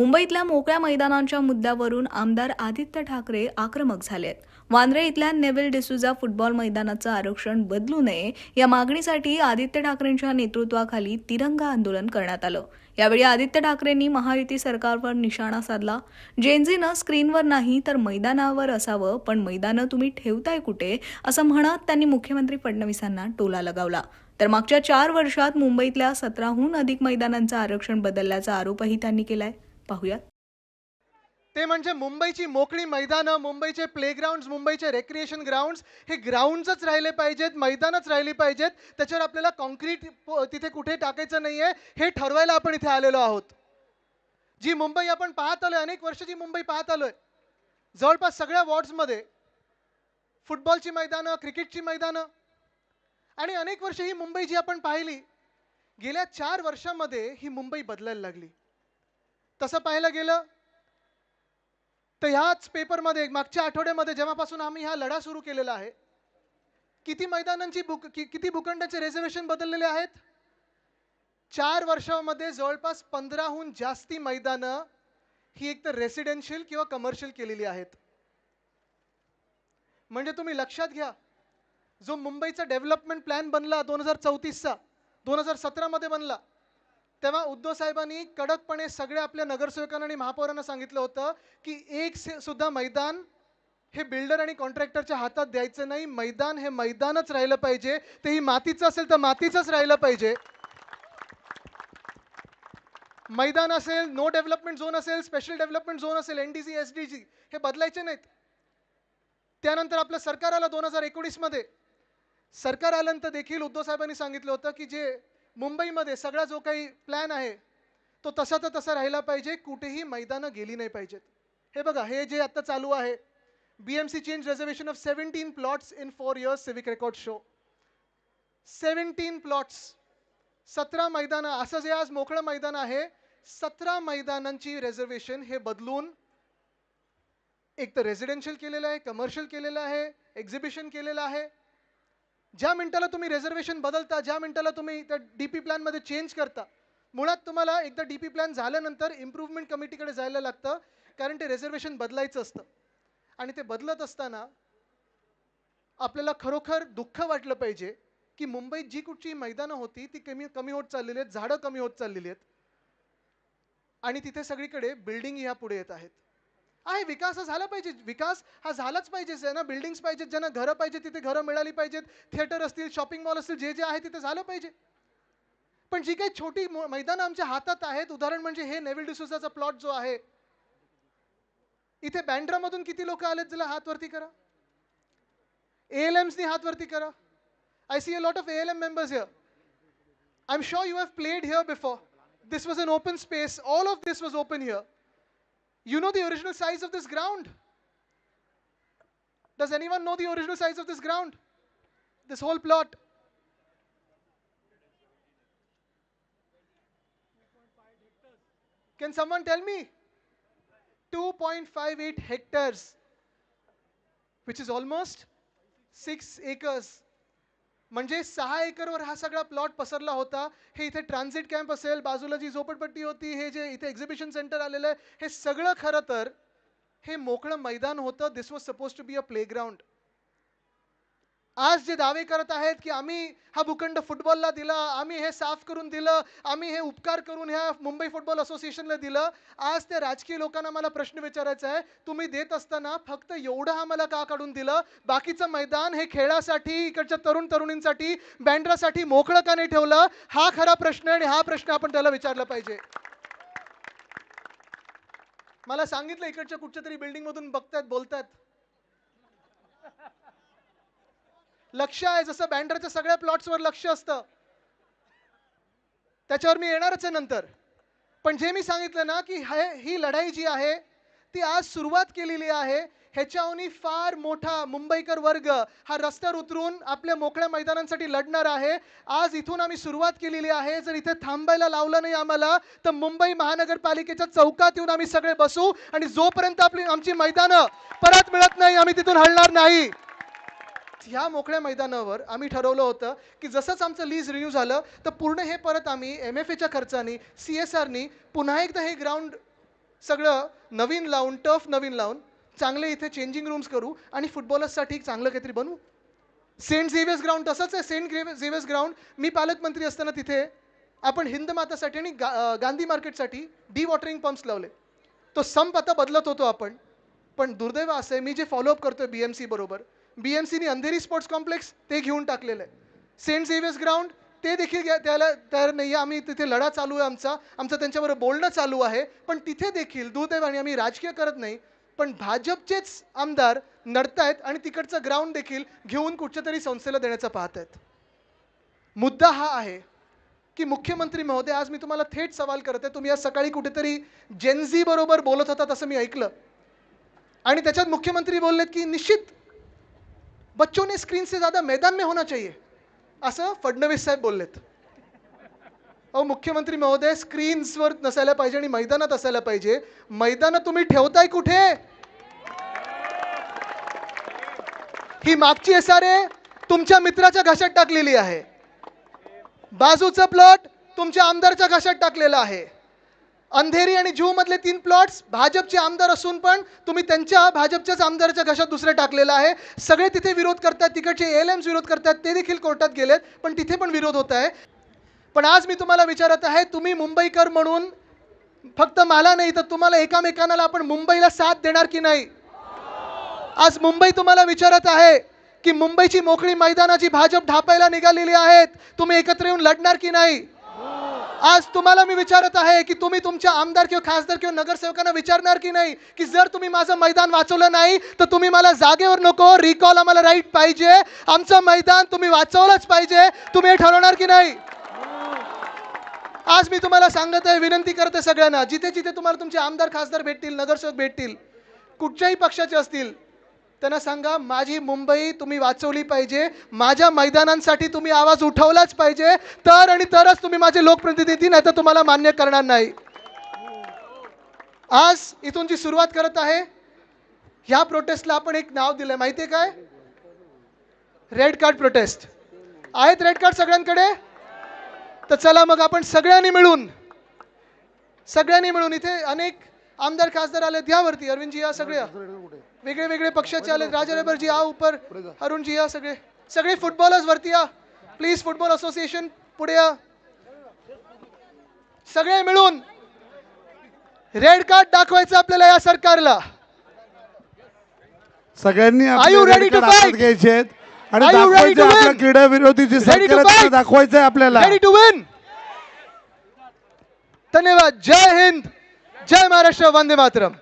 मुंबईतल्या मोकळ्या मैदानांच्या मुद्द्यावरून आमदार आदित्य ठाकरे आक्रमक झालेत. वांद्रे इथल्या नेव्हिल डिसूजा फुटबॉल मैदानाचं आरक्षण बदलू नये या मागणीसाठी आदित्य ठाकरेंच्या नेतृत्वाखाली तिरंगा आंदोलन करण्यात आलं. यावेळी आदित्य ठाकरेंनी महायुती सरकारवर निशाणा साधला. जेनझीनं स्क्रीनवर नाही तर मैदानावर असावं, पण मैदानं तुम्ही ठेवताय कुठे असं म्हणत त्यांनी मुख्यमंत्री फडणवीसांना टोला लगावला. तर मागच्या 4 वर्षात मुंबईतल्या 17हून अधिक मैदानांचं आरक्षण बदलल्याचा आरोपही त्यांनी केलाय. पाहूयात. ते म्हणजे मुंबईची मोकळी मैदानं, मुंबईचे प्लेग्राऊंड्स, मुंबईचे रेक्रिएशन ग्राउंड्स हे ग्राउंड्सच राहिले पाहिजेत, मैदानच राहिली पाहिजेत. त्याच्यावर आपल्याला कॉन्क्रीट तिथे कुठे टाकायचं नाहीये हे ठरवायला आपण इथे आलेलो आहोत. जी मुंबई आपण पाहत आलोय, अनेक वर्ष जी मुंबई पाहत आलोय, जवळपास सगळ्या वॉर्ड्समध्ये फुटबॉलची मैदानं, क्रिकेटची मैदानं आणि अनेक वर्ष ही मुंबई जी आपण पाहिली, गेल्या 4 वर्षामध्ये ही मुंबई बदलायला लागली. तसं पाहायला गेलं तर ह्याच पेपरमध्ये मागच्या आठवड्यामध्ये जेव्हापासून आम्ही हा लढा सुरू केलेला आहे, किती मैदानांची किती भूखंडाचे रिझर्वेशन बदललेले आहेत. 4 वर्षांमध्ये जवळपास 15हून जास्ती मैदानं ही एक तर रेसिडेन्शियल किंवा कमर्शियल केलेली आहेत. म्हणजे तुम्ही लक्षात घ्या, जो मुंबईचा डेव्हलपमेंट प्लॅन बनला 2034चा 2017 मध्ये बनला, तेव्हा उद्धव साहेबांनी कडकपणे सगळ्या आपल्या नगरसेवकांना आणि महापौरांना सांगितलं होतं की एक सुद्धा मैदान हे बिल्डर आणि कॉन्ट्रॅक्टरच्या हातात द्यायचं नाही. मैदान हे मैदानच राहिलं पाहिजे. तेही मातीचं असेल तर मातीचंच राहिलं पाहिजे. मैदान असेल, नो डेव्हलपमेंट झोन असेल, स्पेशल डेव्हलपमेंट झोन असेल, एनडीसी एसडीजी हे बदलायचे नाहीत. त्यानंतर आपलं सरकार आलं 2019 मध्ये. सरकार आल्यानंतर देखील उद्धव साहेबांनी सांगितलं होतं की जे मुंबईमध्ये सगळा जो काही प्लॅन आहे तो तसा तर तसा राहिला पाहिजे, कुठेही मैदानं गेली नाही पाहिजेत. हे बघा, हे जे आता चालू आहे, BMC change reservation of 17 plots in 4 years civic record show. 17 plots, 17 मैदानं, असं जे आज मोकळं मैदान आहे, 17 मैदानांची रिझर्वेशन हे बदलून एक तर रेसिडेन्शियल केलेलं आहे, कमर्शियल केलेलं आहे, एक्झिबिशन केलेलं आहे. ज्या मिनिटाला तुम्ही रिझर्वेशन बदलता, ज्या मिनिटाला तुम्ही त्या डीपी प्लॅन मध्ये चेंज करता, मुळात तुम्हाला एकदा डीपी प्लॅन झाल्यानंतर इम्प्रूव्हमेंट कमिटीकडे जायला लागतं, कारण ते रिझर्वेशन बदलायचं असतं. आणि ते बदलत असताना आपल्याला खरोखर दुःख वाटलं पाहिजे की मुंबईत जी कुठची मैदानं होती ती कमी होत चाललेली आहेत, झाडं कमी होत चाललेली आहेत आणि तिथे सगळीकडे बिल्डिंग ह्या पुढे येत आहेत. विकास हा झाला पाहिजे, विकास हा झालाच पाहिजे. ज्यांना बिल्डिंग्स पाहिजेत, ज्यांना घरं पाहिजे तिथे घरं मिळाली पाहिजेत, थिएटर असतील, शॉपिंग मॉल असतील, जे जे आहे तिथे झालं पाहिजे. पण जी काही छोटी मैदानं आमच्या हातात आहेत, उदाहरण म्हणजे हे नेव्हिल डिसूजाचा प्लॉट जो आहे, इथे बँड्रामधून किती लोक आलेत, ज्याला हात वरती करा. ALMsनी हात वरती करा. I see a lot of ALM members here. I am sure you have played here before. This was an open space. All of this was open here. You know the original size of this ground? Does anyone know the original size of this ground? This whole plot? Can someone tell me? 2.58 hectares, which is almost 6 acres. म्हणजे 6 एकरवर हा सगळा plot पसरला होता. हे इथे transit camp असेल, बाजूला जी झोपडपट्टी होती, हे जे इथे एक्झिबिशन सेंटर आलेलं आहे, हे सगळं खरं तर हे मोकळं मैदान होतं. This was suppose to be a playground. आज जे दावे करत आहेत की आम्ही हा भूखंड फुटबॉलला दिला, आम्ही हे साफ करून दिलं, आम्ही हे उपकार करून ह्या मुंबई फुटबॉल असोसिएशनला दिलं, आज त्या राजकीय लोकांना मला प्रश्न विचारायचा आहे, तुम्ही देत असताना फक्त एवढं आम्हाला का काढून दिलं? बाकीचं मैदान हे खेळासाठी, इकडच्या तरुणींसाठी, बँड्रासाठी मोकळं का नाही ठेवलं? हा खरा प्रश्न, आणि हा प्रश्न आपण त्याला विचारला पाहिजे. मला सांगितलं इकडच्या कुठच्या तरी बिल्डिंग मधून बघतात, बोलतात, लक्ष आहे, जसं बँड्राच्या सगळ्या प्लॉट्सवर लक्ष असतं, त्याच्यावर मी येणारच आहे नंतर. पण जे मी सांगितलं ना की ही लढाई जी आहे ती आज सुरुवात केलेली आहे. ह्याच्याहून फार मोठा मुंबईकर वर्ग हा रस्त्यावर उतरून आपल्या मोकळ्या मैदानांसाठी लढणार आहे. आज इथून आम्ही सुरुवात केलेली आहे. जर इथे थांबायला लावलं नाही आम्हाला तर मुंबई महानगरपालिकेच्या चौकात येऊन आम्ही सगळे बसू, आणि जोपर्यंत आमची मैदानं परत मिळत नाही आम्ही तिथून हलणार नाही. ह्या मोकळ्या मैदानावर आम्ही ठरवलं होतं की जसंच आमचं लीज रिन्यू झालं तर पूर्ण हे परत आम्ही MFAच्या खर्चाने, CSRनी पुन्हा एकदा हे ग्राउंड सगळं नवीन लावून, टर्फ नवीन लावून चांगले इथे चेंजिंग रूम्स करू आणि फुटबॉलर्ससाठी चांगलं काहीतरी बनवू. सेंट झेवियर्स ग्राउंड तसंच आहे. सेंट झेवियर्स ग्राउंड मी पालकमंत्री असताना तिथे आपण हिंद मातासाठी आणि गांधी मार्केटसाठी वॉटरिंग पंप्स लावले. तो संप आता बदलत होतो आपण, पण दुर्दैव असं आहे, मी जे फॉलोअप करतोय BMC बरोबर, BMCनी अंधेरी स्पोर्ट्स कॉम्प्लेक्स ते घेऊन टाकलेलं आहे. सेंट झेवियर्स ग्राउंड ते देखील त्याला तयार नाही आहे. आम्ही तिथे लढा चालू आहे आमचं त्यांच्याबरोबर बोलणं चालू आहे, पण तिथे देखील दुर्दैवाने आम्ही राजकीय करत नाही, पण भाजपचेच आमदार नडतायत आणि तिकडचं ग्राउंड देखील घेऊन कुठच्या तरी संस्थेला देण्याचं पाहत आहेत. मुद्दा हा आहे की मुख्यमंत्री महोदय, आज मी तुम्हाला थेट सवाल करत आहे. तुम्ही आज सकाळी कुठेतरी जेनझी बरोबर बोलत होतात असं मी ऐकलं, आणि त्याच्यात मुख्यमंत्री बोललेत की निश्चित बच्चों ने स्क्रीन से ज्यादा मैदान में होना चाहिए, असं फडणवीस साहेब बोललेत. अहो मुख्यमंत्री महोदय, स्क्रीन्सवर नसायला पाहिजे आणि मैदानात असायला पाहिजे. मैदानात तुम्ही ठेवताय कुठे? ही मागची SRA तुमच्या मित्राच्या घशात टाकलेली आहे. बाजूचं प्लॉट तुमच्या आमदारच्या घशात टाकलेला आहे. अंधेरी आणि जुहू मधले 3 प्लॉट्स भाजपचे आमदार असून पण तुम्ही त्यांच्या भाजपच्याच आमदाराच्या घशात दुसरं टाकलेलं आहे. सगळे तिथे विरोध करतात, तिकडचे ALMs विरोध करतात, ते देखील कोर्टात गेलेत, पण तिथे पण विरोध होत आहे. पण आज मी तुम्हाला विचारत आहे, तुम्ही मुंबईकर म्हणून फक्त मला नाही तर तुम्हाला एकामेकांना आपण मुंबईला साथ देणार की नाही? आज मुंबई तुम्हाला विचारत आहे की मुंबईची मोकळी मैदानाची भाजप ढापायला निघालेली आहेत, तुम्ही एकत्र येऊन लढणार की नाही? आज तुम्हाला मी विचारत आहे की तुम्ही तुमच्या आमदार किंवा खासदार किंवा नगरसेवकांना विचारणार की नाही की जर तुम्ही माझं मैदान वाचवलं नाही तर तुम्ही मला जागेवर नको, रिकॉल आम्हाला राईट पाहिजे, आमचं मैदान तुम्ही वाचवलंच पाहिजे, तुम्ही हे ठरवणार की नाही? आज मी तुम्हाला सांगत आहे, विनंती करते सगळ्यांना, जिथे जिथे तुम्हाला तुमचे आमदार खासदार भेटतील, नगरसेवक भेटतील, कुठच्याही पक्षाचे असतील, त्यांना सांगा माझी मुंबई तुम्ही वाचवली पाहिजे, माझ्या मैदानांसाठी तुम्ही आवाज उठवलाच पाहिजे, तर आणि तरच तुम्ही माझे लोकप्रतिनिधी, नाही तर तुम्हाला मान्य करणार नाही. आज इथून जी सुरुवात करत आहे, ह्या प्रोटेस्टला आपण एक नाव दिलंय, माहितीये काय? Red card prostate. आहेत रेड कार्ड सगळ्यांकडे? तर चला मग आपण सगळ्यांनी मिळून इथे अनेक आमदार खासदार आले, यावरती अरविंदजी या, सगळे वेगळे वेगळे पक्षाचे आले, राजा रेबरजी आ ऊपर, अरुणजी या, सगळे फुटबॉलर्स वरती या प्लीज, फुटबॉल असोसिएशन पुढे या, सगळे मिळून रेड कार्ड दाखवायचं आपल्याला या सरकारला. सगळ्यांनी Are you ready to fight? घ्यायचे आहेत आणि Are you ready दाखवायचे to आपल्या win? क्रीडा विरोधी जी Ready to सरकार आहे, fight? ते दाखवायचंय आपल्याला. Ready to win. धन्यवाद. जय हिंद, जय महाराष्ट्र, वंदे मातरम.